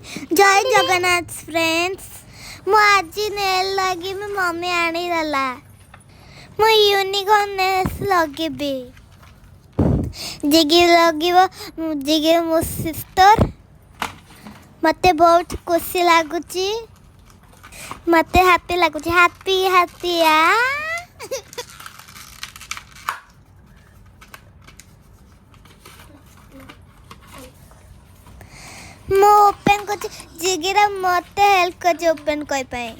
जय जगन्नाथ फ्रेंड्स मु आज नेल लगी मम्मी आनी दला मु यूनिकॉर्ननेस लगेबी जिगे लगिव जिगे मो सिस्टर मते बहुत खुशी लागुची मते हैप्पी लागुची हैप्पी हैप्पी आ मो ओपन कर जिगेरा मते हेल्प कर ओपन कर पाए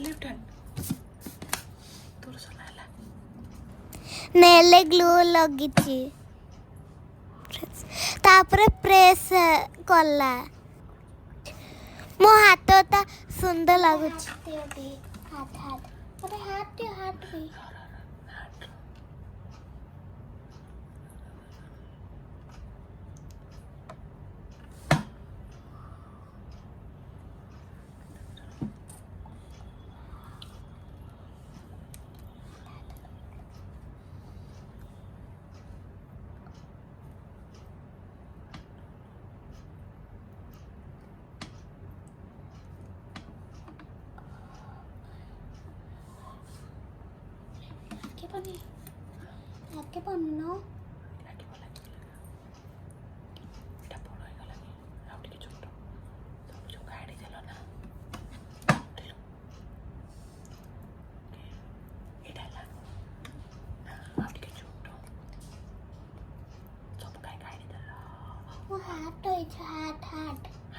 लेफ्ट हैंड तोर सलाला नेले ग्लू लगी तापरे प्रेस कला मो हाथ ता सुंदर लगुच आके पन्नो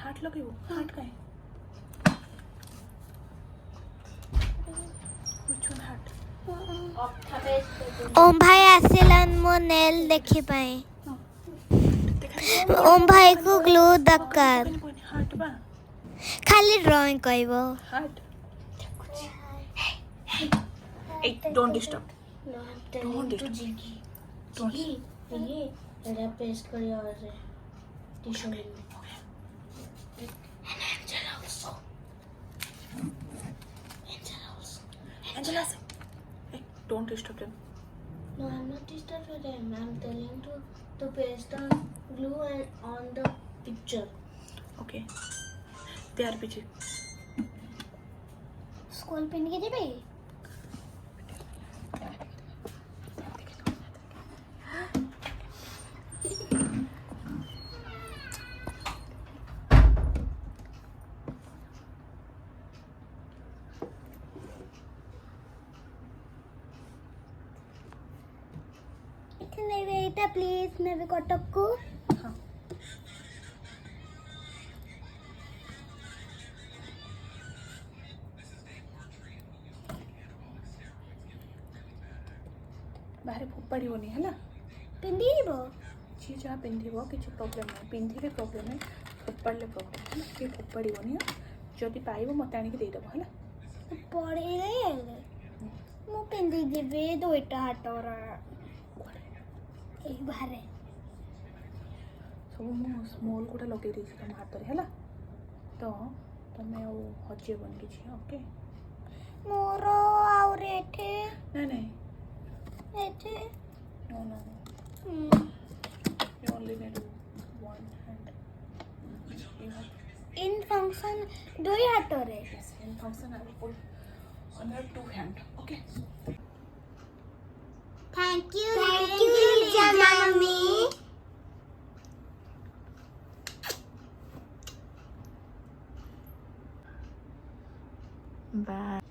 हार्ट लगे हार्ट का ओम भाई आसिलन मो नेल देखि पाए ओम भाई को ग्लू दरकार हार्ट बा खाली ड्राइंग कइबो हार्ट ए डोंट डिस्टर्ब ये एरा पेस्ट करियो से टिश्यू में Angela, hey, don't disturb them. No, I'm not disturbing them. I'm telling to paste on glue and on the picture. Okay. They are busy. School pin के देबे बेटा please मैं भी कटक को हाँ बाहर फोपाड़िबनी है पिंदीबो जी जहाँ पिंधिब किसी प्रोब्लेम ना पिंधिले प्रोब्लेम है फोपाड़े प्रोब्लेम है कि फोपाड़िबनी जदि पाइब मत आनिक देदेव है पड़े मु पिंदी देबे दुईटा हाटर एक बारे सब मु स्मॉल गोटे लगे देছি तुम हाथ रे है तो तुम्हें हजेबन किसी ओके मोर आउ रेठे नहीं नहीं एठे no no you only need one hand you have in function दुई हाटरे yes in function I will put on your two hand okay thank you Liza mummy bye